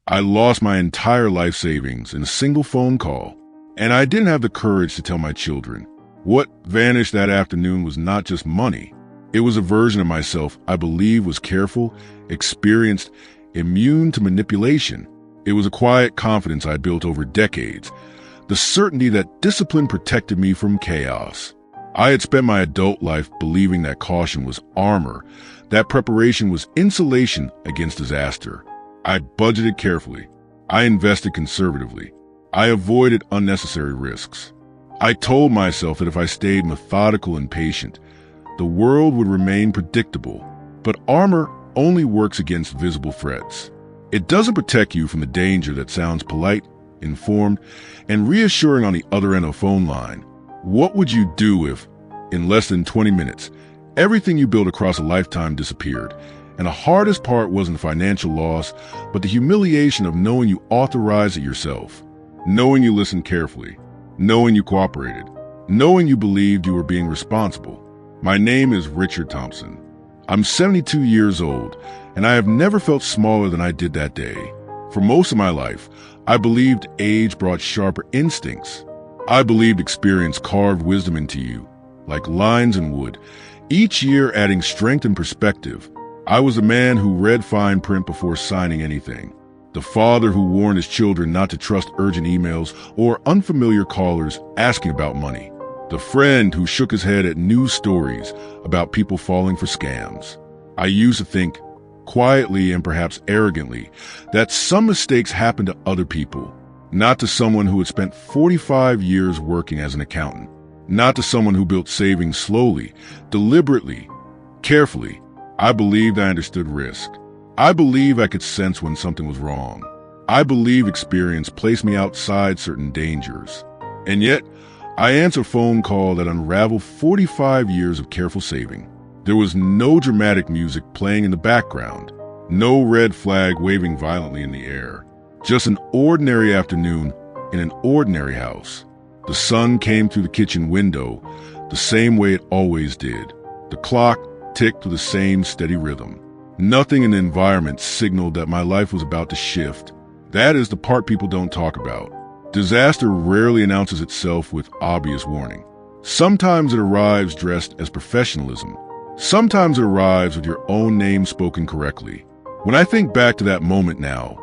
I lost my entire life savings in a single phone call, and I didn't have the courage to tell my children. What vanished that afternoon was not just money. It was a version of myself I believed was careful, experienced, immune to manipulation. It was a quiet confidence I built over decades, the certainty that discipline protected me from chaos. I had spent my adult life believing that caution was armor, that preparation was insulation against disaster. I budgeted carefully. I invested conservatively. I avoided unnecessary risks. I told myself that if I stayed methodical and patient, the world would remain predictable. But armor only works against visible threats. It doesn't protect you from the danger that sounds polite, informed, and reassuring on the other end of a phone line. What would you do if, in less than 20 minutes, everything you built across a lifetime disappeared? And the hardest part wasn't the financial loss, but the humiliation of knowing you authorized it yourself, knowing you listened carefully, knowing you cooperated, knowing you believed you were being responsible. My name is Richard Thompson. I'm 72 years old, and I have never felt smaller than I did that day. For most of my life, I believed age brought sharper instincts. I believed experience carved wisdom into you, like lines in wood, each year adding strength and perspective. I was a man who read fine print before signing anything, the father who warned his children not to trust urgent emails or unfamiliar callers asking about money, the friend who shook his head at news stories about people falling for scams. I used to think, quietly and perhaps arrogantly, that some mistakes happen to other people, not to someone who had spent 45 years working as an accountant, not to someone who built savings slowly, deliberately, carefully. I believed I understood risk. I believed I could sense when something was wrong. I believed experience placed me outside certain dangers. And yet, I answered a phone call that unraveled 45 years of careful saving. There was no dramatic music playing in the background, no red flag waving violently in the air, just an ordinary afternoon in an ordinary house. The sun came through the kitchen window the same way it always did. The clock ticked with the same steady rhythm. Nothing in the environment signaled that my life was about to shift. That is the part people don't talk about. Disaster rarely announces itself with obvious warning. Sometimes it arrives dressed as professionalism. Sometimes it arrives with your own name spoken correctly. When I think back to that moment now,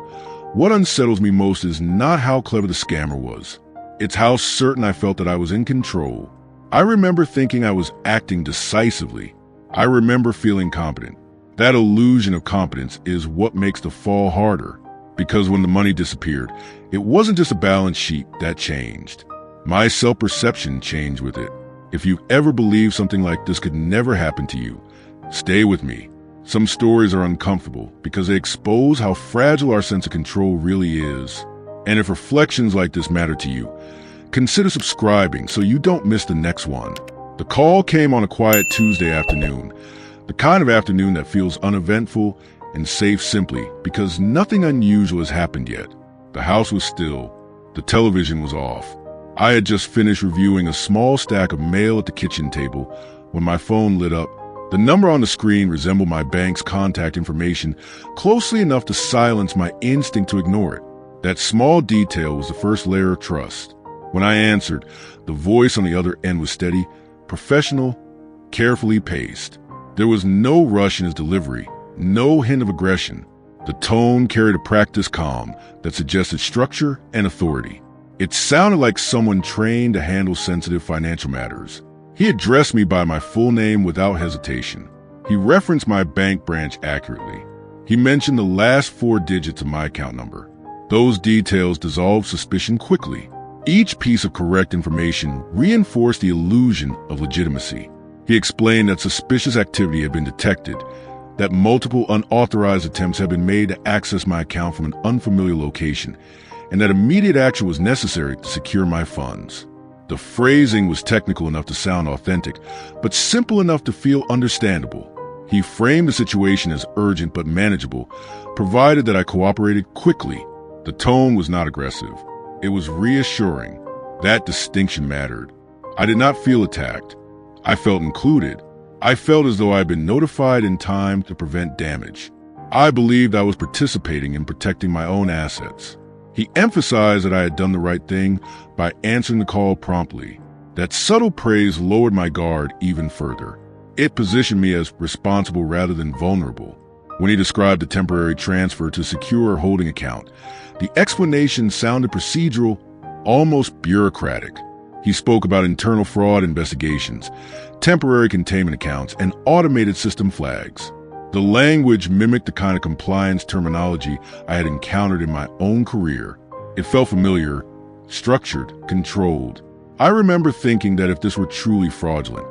what unsettles me most is not how clever the scammer was. It's how certain I felt that I was in control. I remember thinking I was acting decisively. I remember feeling competent. That illusion of competence is what makes the fall harder, because when the money disappeared, it wasn't just a balance sheet that changed. My self-perception changed with it. If you've ever believed something like this could never happen to you, stay with me. Some stories are uncomfortable because they expose how fragile our sense of control really is. And if reflections like this matter to you, consider subscribing so you don't miss the next one. The call came on a quiet Tuesday afternoon, the kind of afternoon that feels uneventful and safe simply because nothing unusual has happened yet. The house was still. The television was off. I had just finished reviewing a small stack of mail at the kitchen table when my phone lit up. The number on the screen resembled my bank's contact information closely enough to silence my instinct to ignore it. That small detail was the first layer of trust. When I answered, the voice on the other end was steady, professional, carefully paced. There was no rush in his delivery, no hint of aggression. The tone carried a practiced calm that suggested structure and authority. It sounded like someone trained to handle sensitive financial matters. He addressed me by my full name without hesitation. He referenced my bank branch accurately. He mentioned the last 4 digits of my account number. Those details dissolved suspicion quickly. Each piece of correct information reinforced the illusion of legitimacy. He explained that suspicious activity had been detected, that multiple unauthorized attempts had been made to access my account from an unfamiliar location, and that immediate action was necessary to secure my funds. The phrasing was technical enough to sound authentic, but simple enough to feel understandable. He framed the situation as urgent but manageable, provided that I cooperated quickly. The tone was not aggressive. It was reassuring. That distinction mattered. I did not feel attacked. I felt included. I felt as though I had been notified in time to prevent damage. I believed I was participating in protecting my own assets. He emphasized that I had done the right thing by answering the call promptly. That subtle praise lowered my guard even further. It positioned me as responsible rather than vulnerable. When he described the temporary transfer to secure holding account, the explanation sounded procedural, almost bureaucratic. He spoke about internal fraud investigations, temporary containment accounts, and automated system flags. The language mimicked the kind of compliance terminology I had encountered in my own career. It felt familiar, structured, controlled. I remember thinking that if this were truly fraudulent,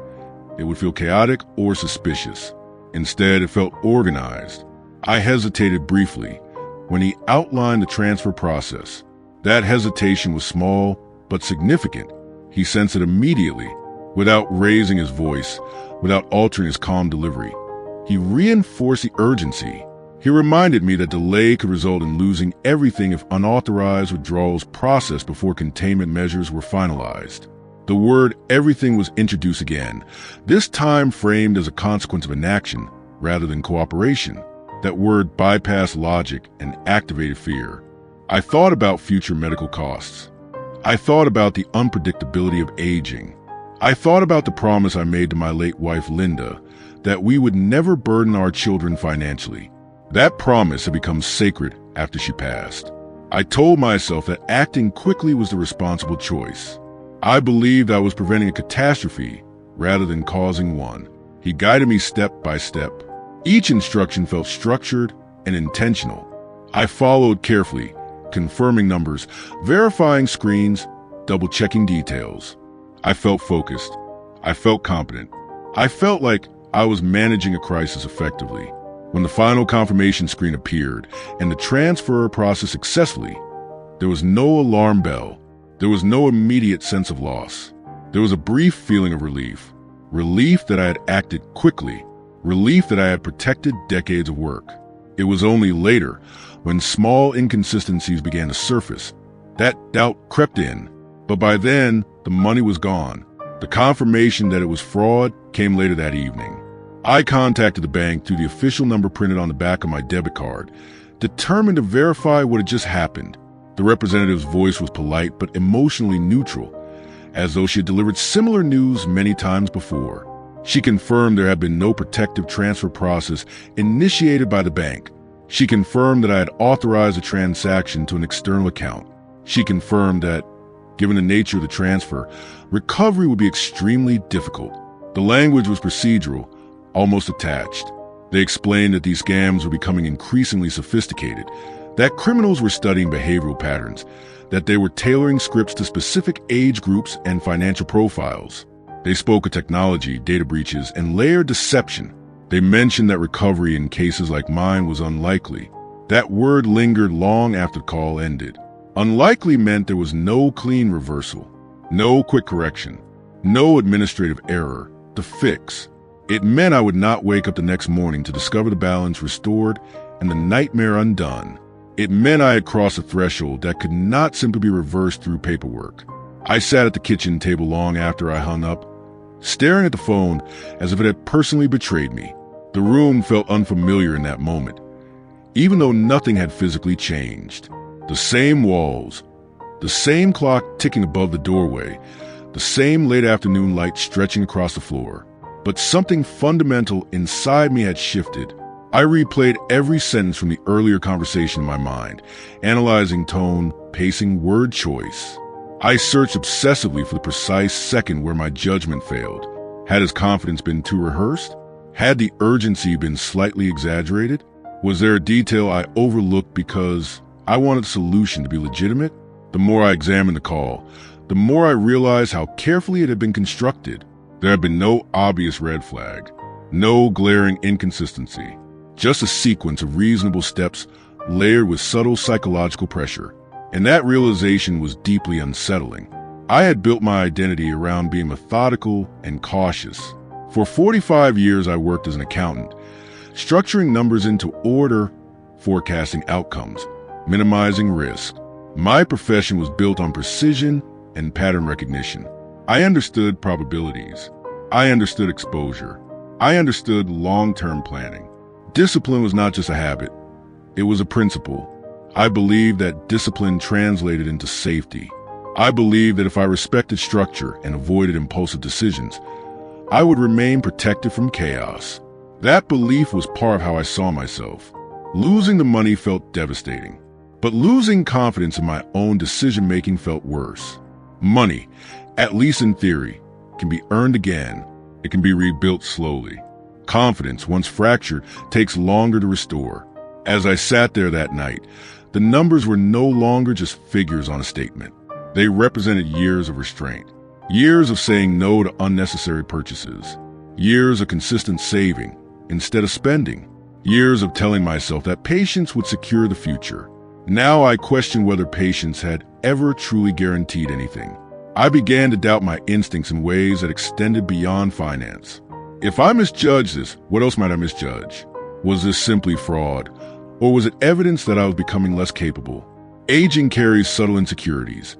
it would feel chaotic or suspicious. Instead, it felt organized. I hesitated briefly when he outlined the transfer process. That hesitation was small but significant. He sensed it immediately, without raising his voice, without altering his calm delivery. He reinforced the urgency. He reminded me that delay could result in losing everything if unauthorized withdrawals processed before containment measures were finalized. The word everything was introduced again, this time framed as a consequence of inaction rather than cooperation. That word bypassed logic and activated fear. I thought about future medical costs. I thought about the unpredictability of aging. I thought about the promise I made to my late wife, Linda, that we would never burden our children financially. That promise had become sacred after she passed. I told myself that acting quickly was the responsible choice. I believed I was preventing a catastrophe rather than causing one. He guided me step by step. Each instruction felt structured and intentional. I followed carefully, confirming numbers, verifying screens, double-checking details. I felt focused. I felt competent. I felt like I was managing a crisis effectively. When the final confirmation screen appeared and the transfer processed successfully, there was no alarm bell. There was no immediate sense of loss. There was a brief feeling of relief. Relief that I had acted quickly. Relief that I had protected decades of work. It was only later, when small inconsistencies began to surface, that doubt crept in. But by then, the money was gone. The confirmation that it was fraud came later that evening. I contacted the bank through the official number printed on the back of my debit card, determined to verify what had just happened. The representative's voice was polite but emotionally neutral, as though she had delivered similar news many times before. She confirmed there had been no protective transfer process initiated by the bank. She confirmed that I had authorized a transaction to an external account. She confirmed that, given the nature of the transfer, recovery would be extremely difficult. The language was procedural, almost attached. They explained that these scams were becoming increasingly sophisticated, that criminals were studying behavioral patterns, that they were tailoring scripts to specific age groups and financial profiles. They spoke of technology, data breaches, and layered deception. They mentioned that recovery in cases like mine was unlikely. That word lingered long after the call ended. Unlikely meant there was no clean reversal, no quick correction, no administrative error to fix. It meant I would not wake up the next morning to discover the balance restored and the nightmare undone. It meant I had crossed a threshold that could not simply be reversed through paperwork. I sat at the kitchen table long after I hung up, staring at the phone as if it had personally betrayed me. The room felt unfamiliar in that moment, even though nothing had physically changed. The same walls, the same clock ticking above the doorway, the same late afternoon light stretching across the floor. But something fundamental inside me had shifted. I replayed every sentence from the earlier conversation in my mind, analyzing tone, pacing, word choice. I searched obsessively for the precise second where my judgment failed. Had his confidence been too rehearsed? Had the urgency been slightly exaggerated? Was there a detail I overlooked because I wanted the solution to be legitimate? The more I examined the call, the more I realized how carefully it had been constructed. There had been no obvious red flag, no glaring inconsistency, just a sequence of reasonable steps layered with subtle psychological pressure. And that realization was deeply unsettling. I had built my identity around being methodical and cautious. For 45 years, I worked as an accountant, structuring numbers into order, forecasting outcomes, minimizing risk. My profession was built on precision and pattern recognition. I understood probabilities. I understood exposure. I understood long-term planning. Discipline was not just a habit, it was a principle. I believed that discipline translated into safety. I believed that if I respected structure and avoided impulsive decisions, I would remain protected from chaos. That belief was part of how I saw myself. Losing the money felt devastating, but losing confidence in my own decision-making felt worse. Money, at least in theory, can be earned again. It can be rebuilt slowly. Confidence, once fractured, takes longer to restore. As I sat there that night, the numbers were no longer just figures on a statement. They represented years of restraint, years of saying no to unnecessary purchases, years of consistent saving instead of spending, years of telling myself that patience would secure the future. Now I questioned whether patience had ever truly guaranteed anything. I began to doubt my instincts in ways that extended beyond finance. If I misjudged this, what else might I misjudge? Was this simply fraud? Or was it evidence that I was becoming less capable? Aging carries subtle insecurities,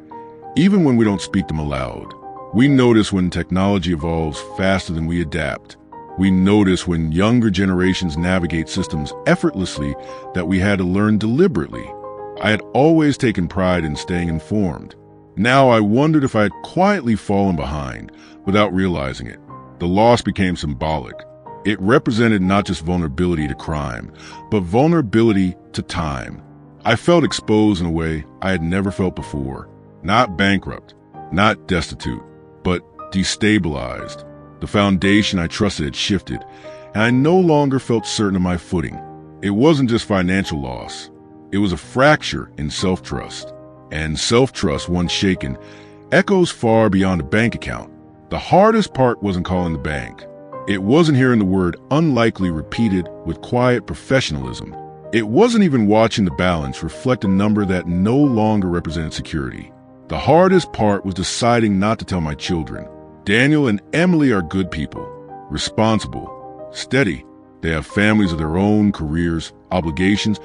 even when we don't speak them aloud. We notice when technology evolves faster than we adapt. We notice when younger generations navigate systems effortlessly that we had to learn deliberately. I had always taken pride in staying informed. Now I wondered if I had quietly fallen behind without realizing it. The loss became symbolic. It represented not just vulnerability to crime, but vulnerability to time. I felt exposed in a way I had never felt before. Not bankrupt, not destitute, but destabilized. The foundation I trusted had shifted, and I no longer felt certain of my footing. It wasn't just financial loss. It was a fracture in self-trust. And self-trust, once shaken, echoes far beyond a bank account. The hardest part wasn't calling the bank. It wasn't hearing the word unlikely repeated with quiet professionalism. It wasn't even watching the balance reflect a number that no longer represented security. The hardest part was deciding not to tell my children. Daniel and Emily are good people, responsible, steady. They have families of their own, careers, obligations,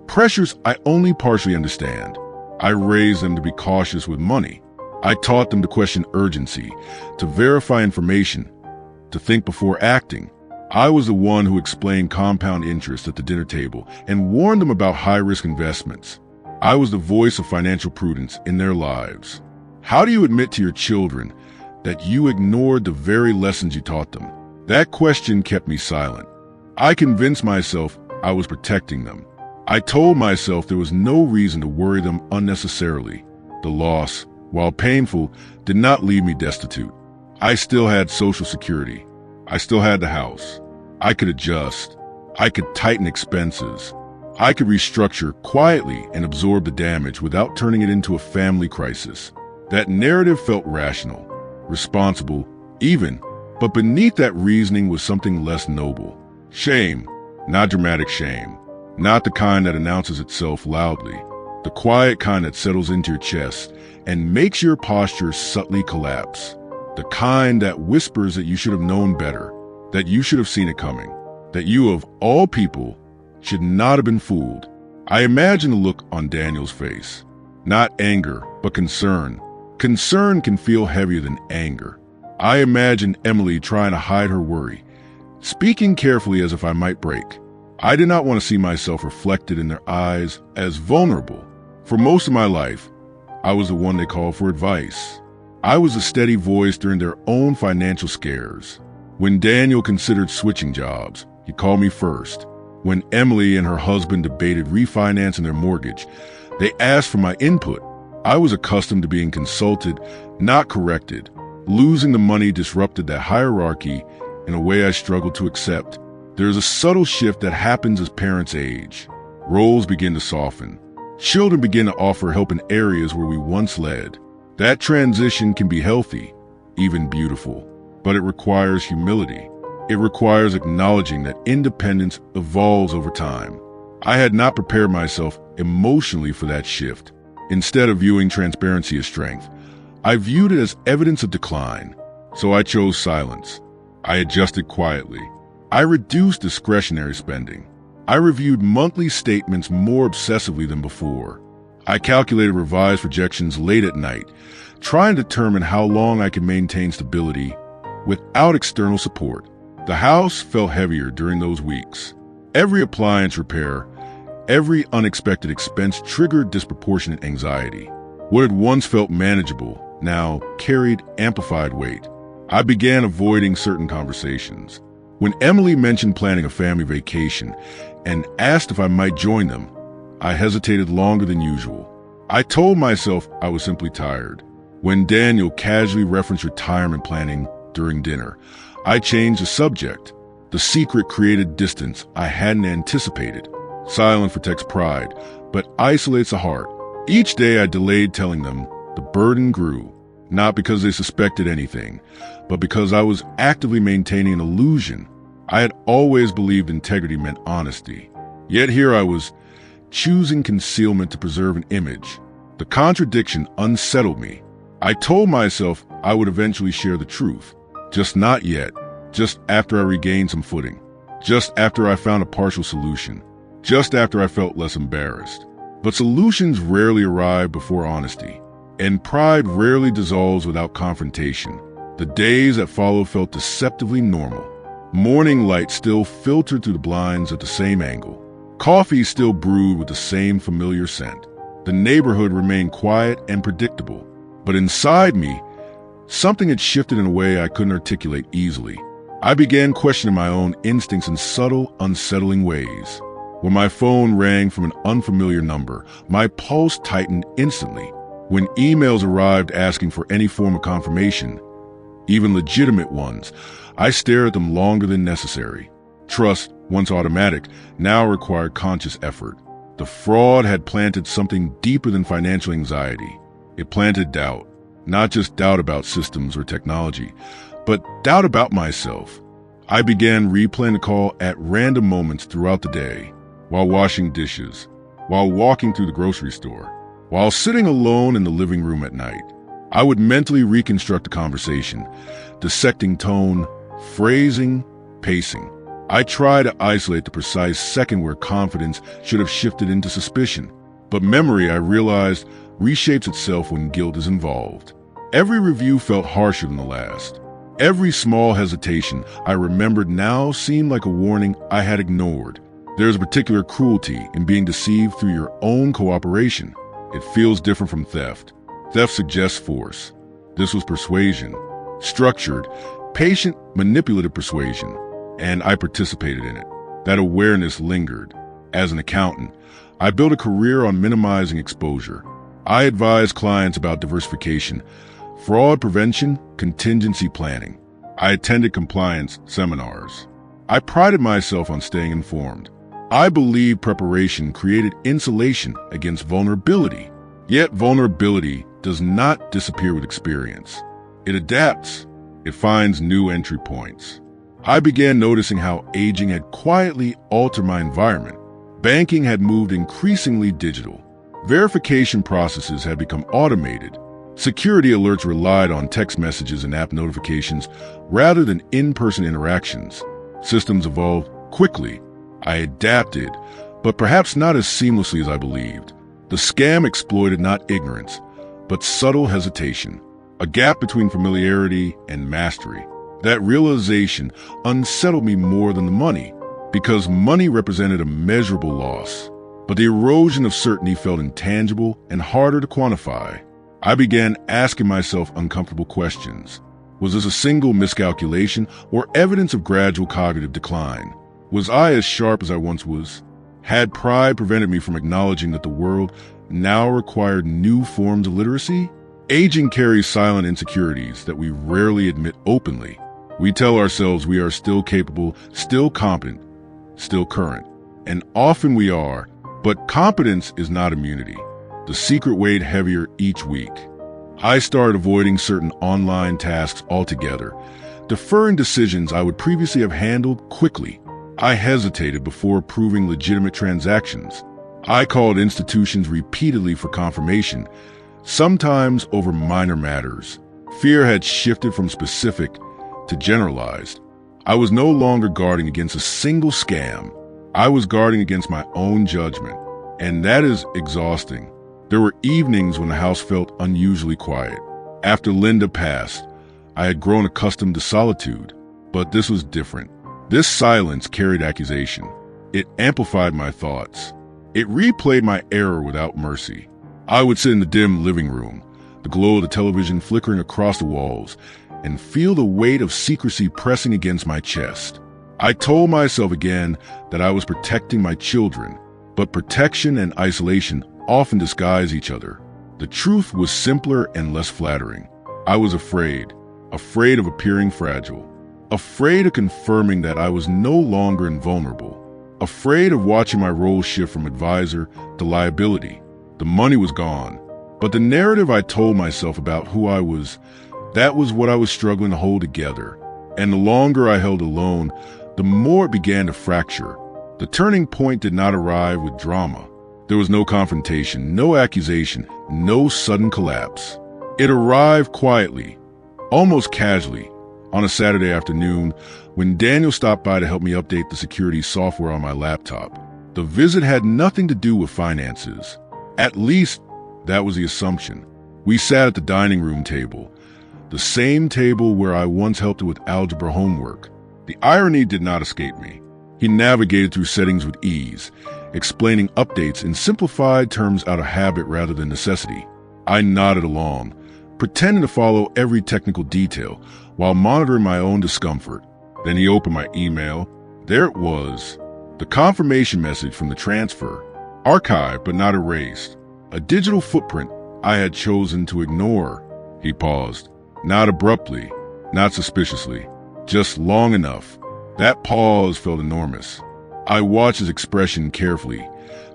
pressures I only partially understand. I raised them to be cautious with money. I taught them to question urgency, to verify information, to think before acting. I was the one who explained compound interest at the dinner table and warned them about high-risk investments. I was the voice of financial prudence in their lives. How do you admit to your children that you ignored the very lessons you taught them? That question kept me silent. I convinced myself I was protecting them. I told myself there was no reason to worry them unnecessarily. The loss, while painful, did not leave me destitute. I still had social security. I still had the house. I could adjust. I could tighten expenses. I could restructure quietly and absorb the damage without turning it into a family crisis. That narrative felt rational, responsible, even, but beneath that reasoning was something less noble. Shame, not dramatic shame, not the kind that announces itself loudly, the quiet kind that settles into your chest and makes your posture subtly collapse, the kind that whispers that you should have known better, that you should have seen it coming, that you of all people should not have been fooled. I imagine the look on Daniel's face. Not anger, but concern. Concern can feel heavier than anger. I imagine Emily trying to hide her worry, speaking carefully as if I might break. I did not want to see myself reflected in their eyes as vulnerable. For most of my life, I was the one they called for advice. I was a steady voice during their own financial scares. When Daniel considered switching jobs, he called me first. When Emily and her husband debated refinancing their mortgage, they asked for my input. I was accustomed to being consulted, not corrected. Losing the money disrupted that hierarchy in a way I struggled to accept. There's a subtle shift that happens as parents age. Roles begin to soften. Children begin to offer help in areas where we once led. That transition can be healthy, even beautiful, but it requires humility. It requires acknowledging that independence evolves over time. I had not prepared myself emotionally for that shift. Instead of viewing transparency as strength, I viewed it as evidence of decline. So I chose silence. I adjusted quietly. I reduced discretionary spending. I reviewed monthly statements more obsessively than before. I calculated revised projections late at night, trying to determine how long I could maintain stability without external support. The house felt heavier during those weeks. Every appliance repair, every unexpected expense triggered disproportionate anxiety. What had once felt manageable now carried amplified weight. I began avoiding certain conversations. When Emily mentioned planning a family vacation and asked if I might join them, I hesitated longer than usual. I told myself I was simply tired. When Daniel casually referenced retirement planning during dinner, I changed the subject. The secret created distance I hadn't anticipated. Silence protects pride, but isolates the heart. Each day I delayed telling them. The burden grew, not because they suspected anything, but because I was actively maintaining an illusion. I had always believed integrity meant honesty. Yet here I was, choosing concealment to preserve an image. The contradiction unsettled me. I told myself I would eventually share the truth. Just not yet. Just after I regained some footing. Just after I found a partial solution. Just after I felt less embarrassed. But solutions rarely arrive before honesty. And pride rarely dissolves without confrontation. The days that followed felt deceptively normal. Morning light still filtered through the blinds at the same angle. Coffee still brewed with the same familiar scent. The neighborhood remained quiet and predictable. But inside me, something had shifted in a way I couldn't articulate easily. I began questioning my own instincts in subtle, unsettling ways. When my phone rang from an unfamiliar number, my pulse tightened instantly. When emails arrived asking for any form of confirmation, even legitimate ones, I stared at them longer than necessary. Trust, once automatic, now required conscious effort. The fraud had planted something deeper than financial anxiety. It planted doubt, not just doubt about systems or technology, but doubt about myself. I began replaying the call at random moments throughout the day, while washing dishes, while walking through the grocery store, while sitting alone in the living room at night. I would mentally reconstruct the conversation, dissecting tone, phrasing, pacing. I tried to isolate the precise second where confidence should have shifted into suspicion. But memory, I realized, reshapes itself when guilt is involved. Every review felt harsher than the last. Every small hesitation I remembered now seemed like a warning I had ignored. There's a particular cruelty in being deceived through your own cooperation. It feels different from theft. Theft suggests force. This was persuasion. Structured, patient, manipulative persuasion. And I participated in it. That awareness lingered. As an accountant, I built a career on minimizing exposure. I advised clients about diversification, fraud prevention, contingency planning. I attended compliance seminars. I prided myself on staying informed. I believed preparation created insulation against vulnerability. Yet vulnerability does not disappear with experience. It adapts. It finds new entry points. I began noticing how aging had quietly altered my environment. Banking had moved increasingly digital. Verification processes had become automated. Security alerts relied on text messages and app notifications rather than in-person interactions. Systems evolved quickly. I adapted, but perhaps not as seamlessly as I believed. The scam exploited not ignorance, but subtle hesitation, a gap between familiarity and mastery. That realization unsettled me more than the money, because money represented a measurable loss. But the erosion of certainty felt intangible and harder to quantify. I began asking myself uncomfortable questions. Was this a single miscalculation or evidence of gradual cognitive decline? Was I as sharp as I once was? Had pride prevented me from acknowledging that the world now required new forms of literacy? Aging carries silent insecurities that we rarely admit openly. We tell ourselves we are still capable, still competent, still current. And often we are, but competence is not immunity. The secret weighed heavier each week. I started avoiding certain online tasks altogether, deferring decisions I would previously have handled quickly. I hesitated before approving legitimate transactions. I called institutions repeatedly for confirmation, sometimes over minor matters. Fear had shifted from specific to generalized. I was no longer guarding against a single scam. I was guarding against my own judgment, and that is exhausting. There were evenings when the house felt unusually quiet. After Linda passed, I had grown accustomed to solitude, but this was different. This silence carried accusation. It amplified my thoughts. It replayed my error without mercy. I would sit in the dim living room, the glow of the television flickering across the walls, and feel the weight of secrecy pressing against my chest. I told myself again that I was protecting my children, but protection and isolation often disguise each other. The truth was simpler and less flattering. I was afraid of appearing fragile, afraid of confirming that I was no longer invulnerable, afraid of watching my role shift from advisor to liability. The money was gone, but the narrative I told myself about who I was, that was what I was struggling to hold together. And the longer I held alone, the more it began to fracture. The turning point did not arrive with drama. There was no confrontation, no accusation, no sudden collapse. It arrived quietly, almost casually, on a Saturday afternoon when Daniel stopped by to help me update the security software on my laptop. The visit had nothing to do with finances. At least, that was the assumption. We sat at the dining room table, the same table where I once helped her with algebra homework. The irony did not escape me. He navigated through settings with ease, explaining updates in simplified terms out of habit rather than necessity. I nodded along, pretending to follow every technical detail while monitoring my own discomfort. Then he opened my email. There it was, the confirmation message from the transfer, archived but not erased, a digital footprint I had chosen to ignore. He paused, not abruptly, not suspiciously, just long enough. That pause felt enormous. I watched his expression carefully,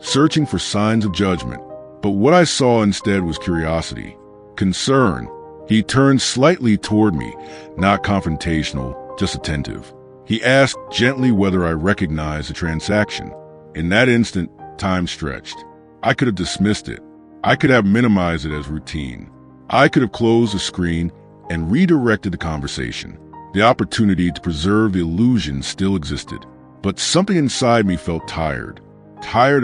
searching for signs of judgment, but what I saw instead was curiosity, concern. He turned slightly toward me, not confrontational, just attentive. He asked gently whether I recognized the transaction. In that instant, time stretched. I could have dismissed it. I could have minimized it as routine. I could have closed the screen and redirected the conversation. The opportunity to preserve the illusion still existed. But something inside me felt tired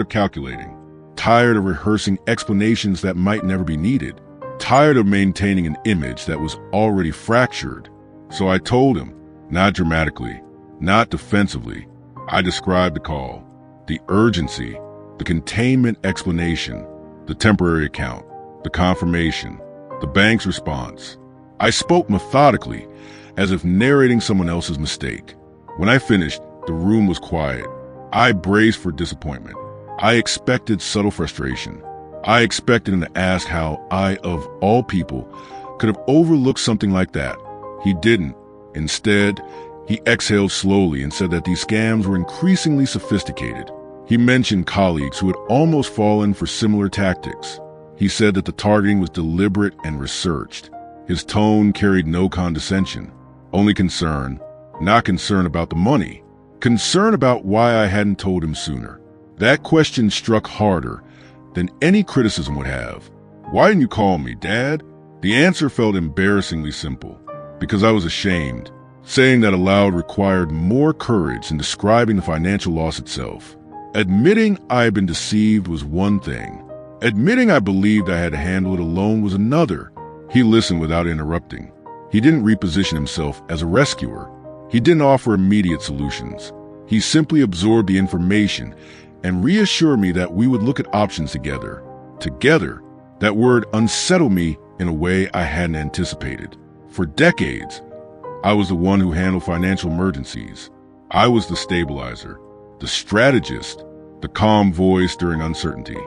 of calculating, tired of rehearsing explanations that might never be needed, tired of maintaining an image that was already fractured. So I told him, not dramatically, not defensively. I described the call, the urgency, the containment explanation, the temporary account, the confirmation, the bank's response. I spoke methodically, as if narrating someone else's mistake. When I finished, the room was quiet. I braced for disappointment. I expected subtle frustration. I expected him to ask how I, of all people, could have overlooked something like that. He didn't. Instead, he exhaled slowly and said that these scams were increasingly sophisticated. He mentioned colleagues who had almost fallen for similar tactics. He said that the targeting was deliberate and researched. His tone carried no condescension, only concern, not concern about the money, concern about why I hadn't told him sooner. That question struck harder than any criticism would have. Why didn't you call me, Dad? The answer felt embarrassingly simple, because I was ashamed. Saying that aloud required more courage than describing the financial loss itself. Admitting I had been deceived was one thing. Admitting I believed I had to handle it alone was another. He listened without interrupting. He didn't reposition himself as a rescuer. He didn't offer immediate solutions. He simply absorbed the information and reassured me that we would look at options together. Together, that word unsettled me in a way I hadn't anticipated. For decades, I was the one who handled financial emergencies. I was the stabilizer, the strategist, the calm voice during uncertainty.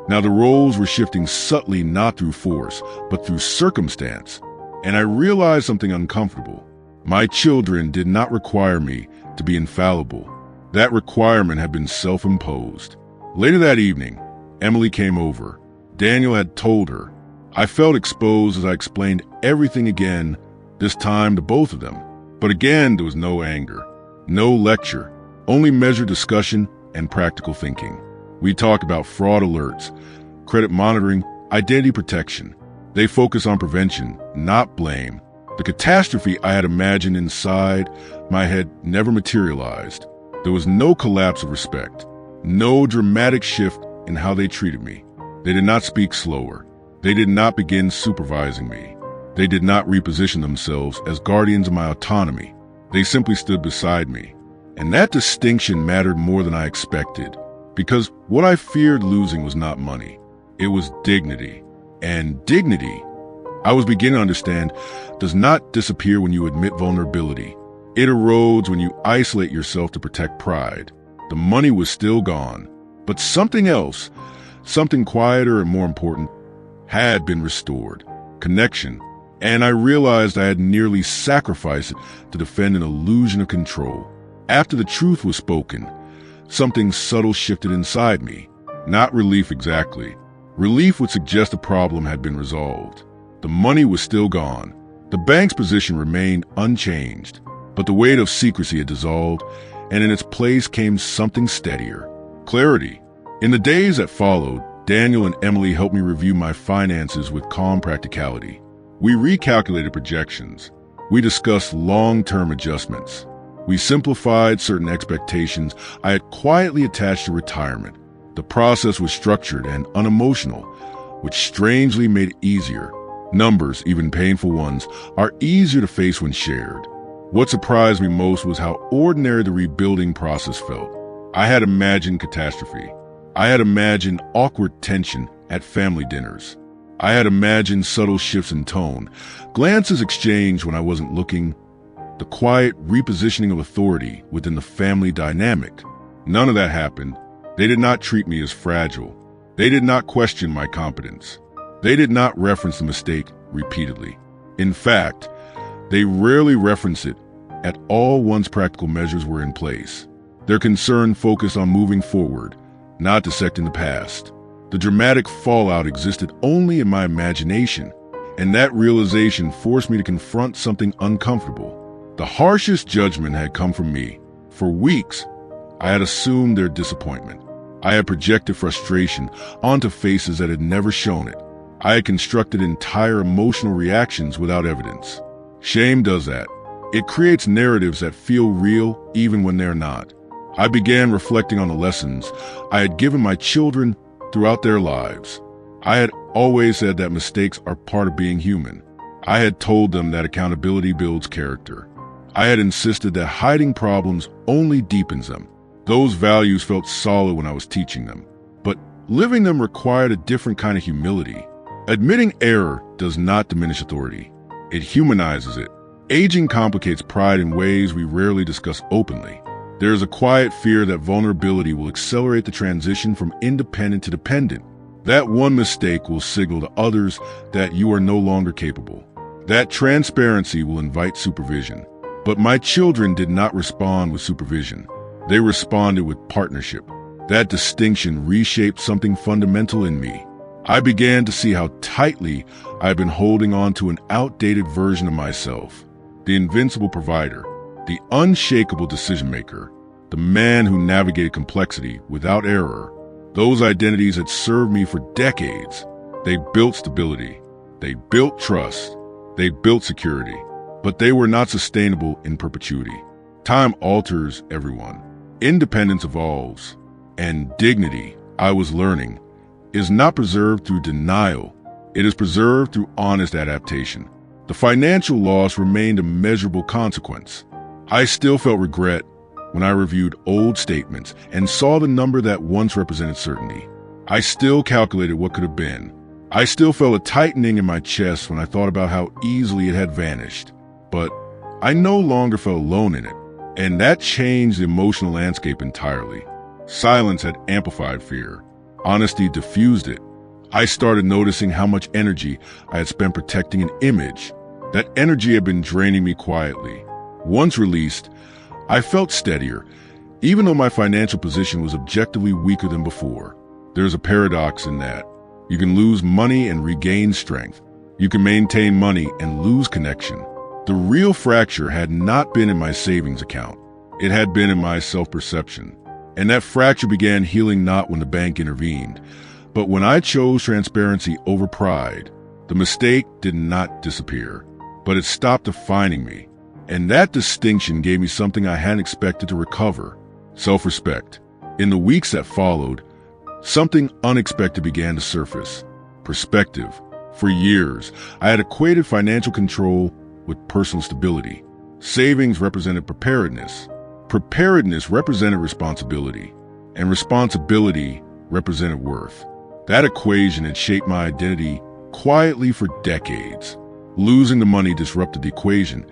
Now the roles were shifting subtly, not through force, but through circumstance. And I realized something uncomfortable. My children did not require me to be infallible. That requirement had been self-imposed. Later that evening, Emily came over. Daniel had told her. I felt exposed as I explained everything again, this time to both of them. But again, there was no anger, no lecture, only measured discussion and practical thinking. We talked about fraud alerts, credit monitoring, identity protection. They focus on prevention, not blame. The catastrophe I had imagined inside my head never materialized. There was no collapse of respect, no dramatic shift in how they treated me. They did not speak slower. They did not begin supervising me. They did not reposition themselves as guardians of my autonomy. They simply stood beside me, And that distinction mattered more than I expected, because what I feared losing was not money. It was dignity. And dignity, I was beginning to understand, does not disappear when you admit vulnerability. It erodes when you isolate yourself to protect pride. The money was still gone, but something else, something quieter and more important, had been restored. Connection. And I realized I had nearly sacrificed it to defend an illusion of control. After the truth was spoken, something subtle shifted inside me. Not relief exactly. Relief would suggest the problem had been resolved. The money was still gone. The bank's position remained unchanged, but the weight of secrecy had dissolved, and in its place came something steadier. Clarity. In the days that followed, Daniel and Emily helped me review my finances with calm practicality. We recalculated projections. We discussed long-term adjustments. We simplified certain expectations I had quietly attached to retirement. The process was structured and unemotional, which strangely made it easier. Numbers, even painful ones, are easier to face when shared. What surprised me most was how ordinary the rebuilding process felt. I had imagined catastrophe. I had imagined awkward tension at family dinners. I had imagined subtle shifts in tone, glances exchanged when I wasn't looking, the quiet repositioning of authority within the family dynamic. None of that happened. They did not treat me as fragile. They did not question my competence. They did not reference the mistake repeatedly. In fact, they rarely referenced it at all once practical measures were in place. Their concern focused on moving forward, not dissecting the past. The dramatic fallout existed only in my imagination, and that realization forced me to confront something uncomfortable. The harshest judgment had come from me. For weeks, I had assumed their disappointment. I had projected frustration onto faces that had never shown it. I had constructed entire emotional reactions without evidence. Shame does that. It creates narratives that feel real even when they're not. I began reflecting on the lessons I had given my children throughout their lives. I had always said that mistakes are part of being human. I had told them that accountability builds character. I had insisted that hiding problems only deepens them. Those values felt solid when I was teaching them, but living them required a different kind of humility. Admitting error does not diminish authority. It humanizes it. Aging complicates pride in ways we rarely discuss openly. There is a quiet fear that vulnerability will accelerate the transition from independent to dependent. That one mistake will signal to others that you are no longer capable. That transparency will invite supervision. But my children did not respond with supervision. They responded with partnership. That distinction reshaped something fundamental in me. I began to see how tightly I had been holding on to an outdated version of myself. The invincible provider, the unshakable decision-maker, the man who navigated complexity without error. Those identities had served me for decades. They built stability. They built trust. They built security. But they were not sustainable in perpetuity. Time alters everyone. Independence evolves. And dignity, I was learning, is not preserved through denial. It is preserved through honest adaptation. The financial loss remained a measurable consequence. I still felt regret when I reviewed old statements and saw the number that once represented certainty. I still calculated what could have been. I still felt a tightening in my chest when I thought about how easily it had vanished. But I no longer felt alone in it, and that changed the emotional landscape entirely. Silence had amplified fear. Honesty diffused it. I started noticing how much energy I had spent protecting an image. That energy had been draining me quietly. Once released, I felt steadier, even though my financial position was objectively weaker than before. There's a paradox in that. You can lose money and regain strength. You can maintain money and lose connection. The real fracture had not been in my savings account. It had been in my self-perception. And that fracture began healing not when the bank intervened, but when I chose transparency over pride. The mistake did not disappear, but it stopped defining me. And that distinction gave me something I hadn't expected to recover: self-respect. In the weeks that followed, something unexpected began to surface: perspective. For years, I had equated financial control with personal stability. Savings represented preparedness. Preparedness represented responsibility, and responsibility represented worth. That equation had shaped my identity quietly for decades. Losing the money disrupted the equation,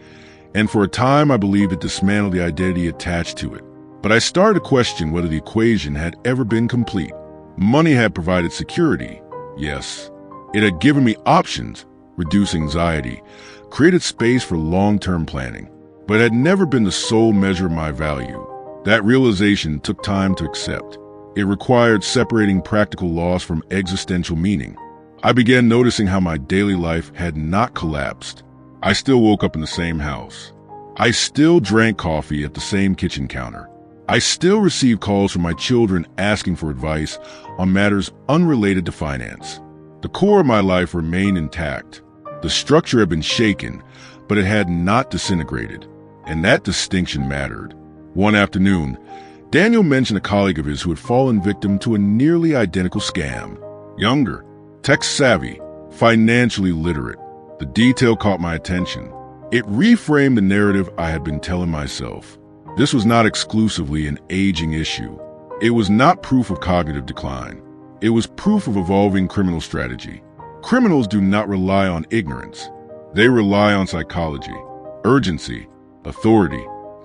and for a time I believed it dismantled the identity attached to it. But I started to question whether the equation had ever been complete. Money had provided security, yes. It had given me options, reduced anxiety, created space for long-term planning, but it had never been the sole measure of my value. That realization took time to accept. It required separating practical loss from existential meaning. I began noticing how my daily life had not collapsed. I still woke up in the same house. I still drank coffee at the same kitchen counter. I still received calls from my children asking for advice on matters unrelated to finance. The core of my life remained intact. The structure had been shaken, but it had not disintegrated, and that distinction mattered. One afternoon, Daniel mentioned a colleague of his who had fallen victim to a nearly identical scam. Younger, tech-savvy, financially literate. The detail caught my attention. It reframed the narrative I had been telling myself. This was not exclusively an aging issue. It was not proof of cognitive decline. It was proof of evolving criminal strategy. Criminals do not rely on ignorance. They rely on psychology, urgency, authority,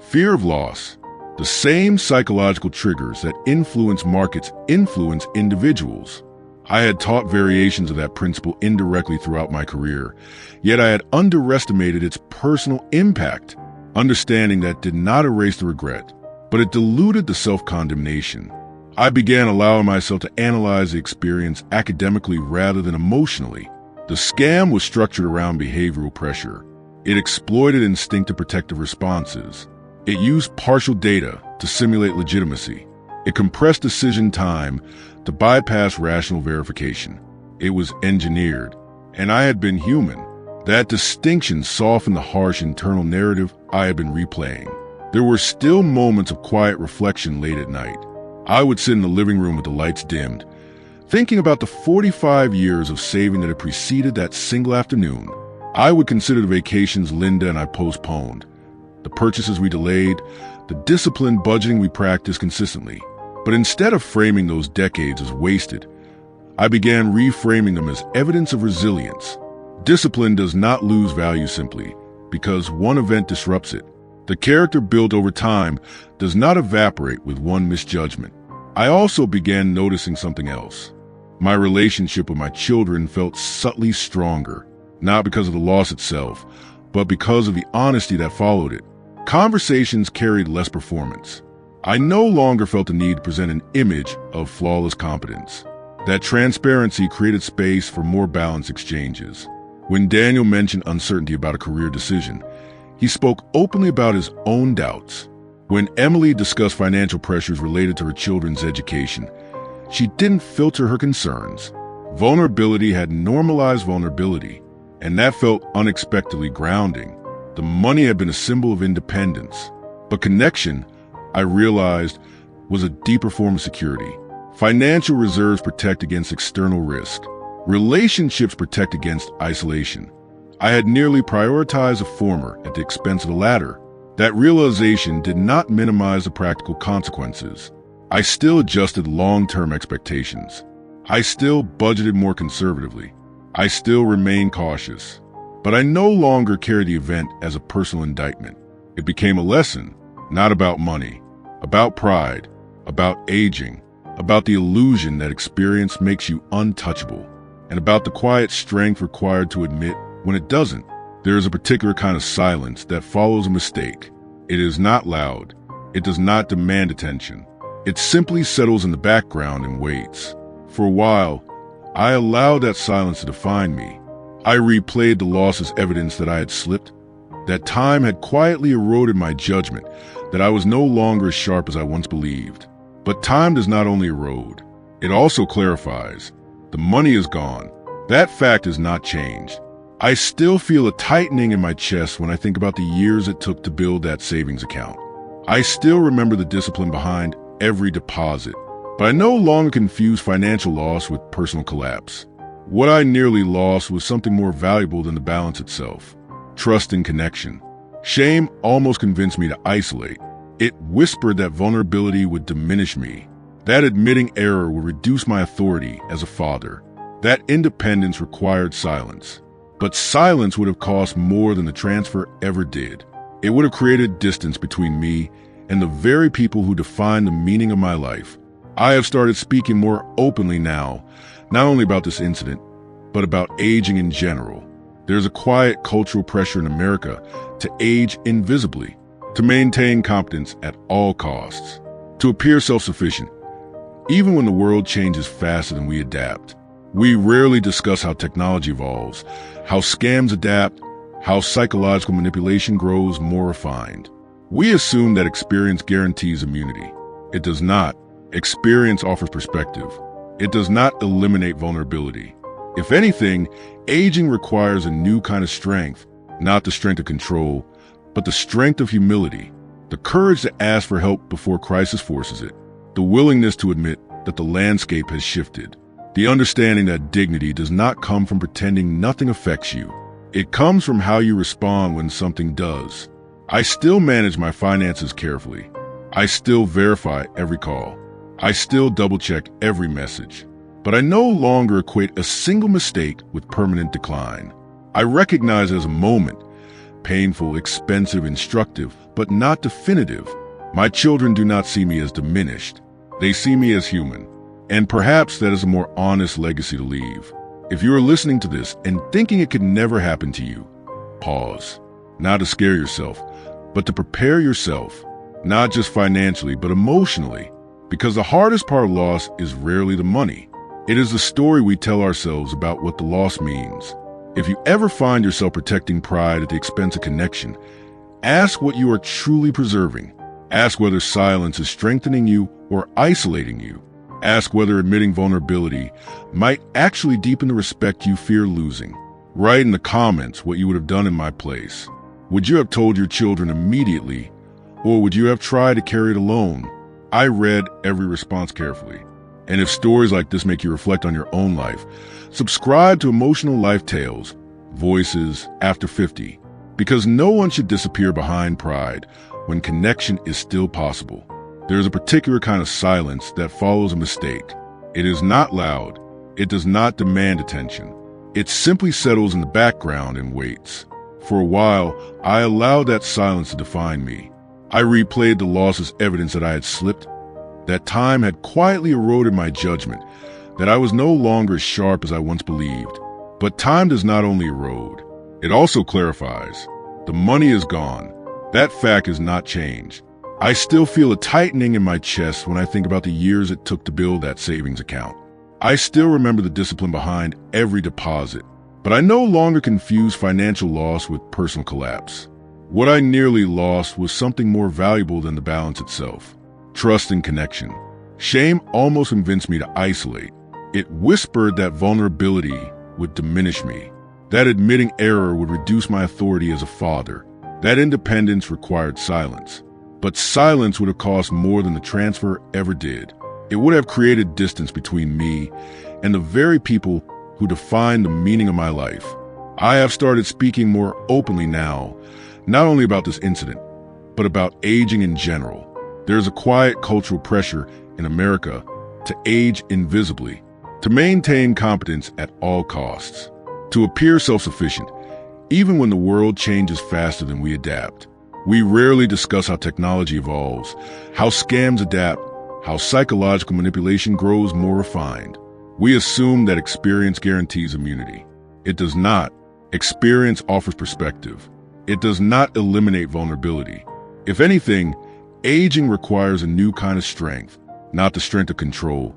fear of loss. The same psychological triggers that influence markets influence individuals. I had taught variations of that principle indirectly throughout my career, yet I had underestimated its personal impact. Understanding that did not erase the regret, but it diluted the self-condemnation. I began allowing myself to analyze the experience academically rather than emotionally. The scam was structured around behavioral pressure. It exploited instinctive protective responses. It used partial data to simulate legitimacy. It compressed decision time to bypass rational verification. It was engineered, and I had been human. That distinction softened the harsh internal narrative I had been replaying. There were still moments of quiet reflection late at night. I would sit in the living room with the lights dimmed, thinking about the 45 years of saving that had preceded that single afternoon. I would consider the vacations Linda and I postponed, the purchases we delayed, the disciplined budgeting we practiced consistently. But instead of framing those decades as wasted, I began reframing them as evidence of resilience. Discipline does not lose value simply because one event disrupts it. The character built over time does not evaporate with one misjudgment. I also began noticing something else. My relationship with my children felt subtly stronger, not because of the loss itself, but because of the honesty that followed it. Conversations carried less performance. I no longer felt the need to present an image of flawless competence. That transparency created space for more balanced exchanges. When Daniel mentioned uncertainty about a career decision, he spoke openly about his own doubts. When Emily discussed financial pressures related to her children's education, she didn't filter her concerns. Vulnerability had normalized vulnerability, and that felt unexpectedly grounding. The money had been a symbol of independence, but connection, I realized, was a deeper form of security. Financial reserves protect against external risk. Relationships protect against isolation. I had nearly prioritized the former at the expense of the latter. That realization did not minimize the practical consequences. I still adjusted long-term expectations. I still budgeted more conservatively. I still remained cautious. But I no longer carried the event as a personal indictment. It became a lesson, not about money, about pride, about aging, about the illusion that experience makes you untouchable, and about the quiet strength required to admit when it doesn't. There is a particular kind of silence that follows a mistake. It is not loud. It does not demand attention. It simply settles in the background and waits. For a while, I allowed that silence to define me. I replayed the loss as evidence that I had slipped, that time had quietly eroded my judgment, that I was no longer as sharp as I once believed. But time does not only erode, it also clarifies. The money is gone. That fact has not changed. I still feel a tightening in my chest when I think about the years it took to build that savings account. I still remember the discipline behind every deposit, but I no longer confuse financial loss with personal collapse. What I nearly lost was something more valuable than the balance itself: trust and connection. Shame almost convinced me to isolate. It whispered that vulnerability would diminish me, that admitting error would reduce my authority as a father, that independence required silence. But silence would have cost more than the transfer ever did. It would have created distance between me and the very people who define the meaning of my life. I have started speaking more openly now, not only about this incident, but about aging in general. There's a quiet cultural pressure in America to age invisibly, to maintain competence at all costs, to appear self-sufficient, even when the world changes faster than we adapt. We rarely discuss how technology evolves, how scams adapt, how psychological manipulation grows more refined. We assume that experience guarantees immunity. It does not. Experience offers perspective. It does not eliminate vulnerability. If anything, aging requires a new kind of strength, not the strength of control, but the strength of humility, the courage to ask for help before crisis forces it, the willingness to admit that the landscape has shifted, the understanding that dignity does not come from pretending nothing affects you. It comes from how you respond when something does. I still manage my finances carefully. I still verify every call. I still double-check every message. But I no longer equate a single mistake with permanent decline. I recognize it as a moment, painful, expensive, instructive, but not definitive. My children do not see me as diminished. They see me as human. And perhaps that is a more honest legacy to leave. If you are listening to this and thinking it could never happen to you, pause. Not to scare yourself, but to prepare yourself, not just financially, but emotionally. Because the hardest part of loss is rarely the money. It is the story we tell ourselves about what the loss means. If you ever find yourself protecting pride at the expense of connection, ask what you are truly preserving. Ask whether silence is strengthening you or isolating you. Ask whether admitting vulnerability might actually deepen the respect you fear losing. Write in the comments what you would have done in my place. Would you have told your children immediately, or would you have tried to carry it alone? I read every response carefully. And if stories like this make you reflect on your own life, subscribe to Emotional Life Tales, Voices After 50, because no one should disappear behind pride when connection is still possible. There is a particular kind of silence that follows a mistake. It is not loud. It does not demand attention. It simply settles in the background and waits. For a while, I allowed that silence to define me. I replayed the loss as evidence that I had slipped, that time had quietly eroded my judgment, that I was no longer as sharp as I once believed. But time does not only erode, it also clarifies. The money is gone. That fact has not changed. I still feel a tightening in my chest when I think about the years it took to build that savings account. I still remember the discipline behind every deposit, but I no longer confuse financial loss with personal collapse. What I nearly lost was something more valuable than the balance itself. Trust and connection. Shame almost convinced me to isolate. It whispered that vulnerability would diminish me, that admitting error would reduce my authority as a father, that independence required silence. But silence would have cost more than the transfer ever did. It would have created distance between me and the very people who define the meaning of my life. I have started speaking more openly now, not only about this incident, but about aging in general. There is a quiet cultural pressure in America to age invisibly, to maintain competence at all costs, to appear self-sufficient, even when the world changes faster than we adapt. We rarely discuss how technology evolves, how scams adapt, how psychological manipulation grows more refined. We assume that experience guarantees immunity. It does not. Experience offers perspective. It does not eliminate vulnerability. If anything, aging requires a new kind of strength, not the strength of control,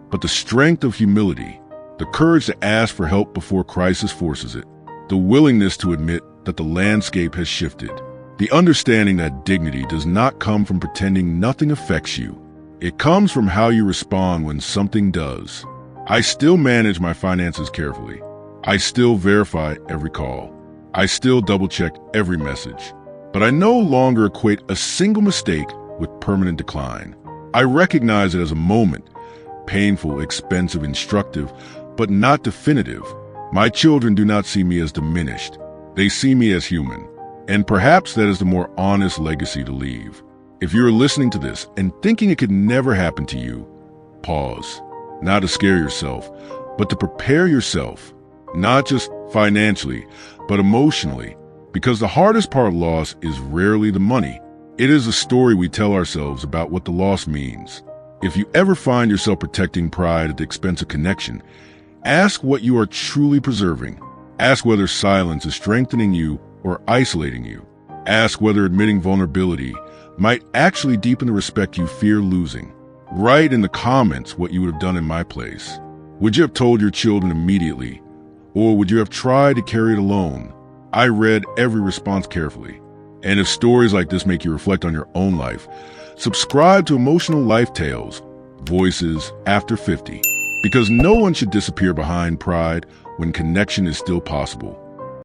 but the strength of humility, the courage to ask for help before crisis forces it, the willingness to admit that the landscape has shifted, the understanding that dignity does not come from pretending nothing affects you. It comes from how you respond when something does. I still manage my finances carefully. I still verify every call. I still double-check every message. But I no longer equate a single mistake with permanent decline. I recognize it as a moment, painful, expensive, instructive, but not definitive. My children do not see me as diminished. They see me as human. And perhaps that is the more honest legacy to leave. If you're listening to this and thinking it could never happen to you, pause. Not to scare yourself, but to prepare yourself, not just financially, but emotionally, because the hardest part of loss is rarely the money. It is a story we tell ourselves about what the loss means. If you ever find yourself protecting pride at the expense of connection, ask what you are truly preserving. Ask whether silence is strengthening you or isolating you. Ask whether admitting vulnerability might actually deepen the respect you fear losing. Write in the comments what you would have done in my place. Would you have told your children immediately, or would you have tried to carry it alone? I read every response carefully. And if stories like this make you reflect on your own life, subscribe to Emotional Life Tales, Voices After 50, because no one should disappear behind pride when connection is still possible.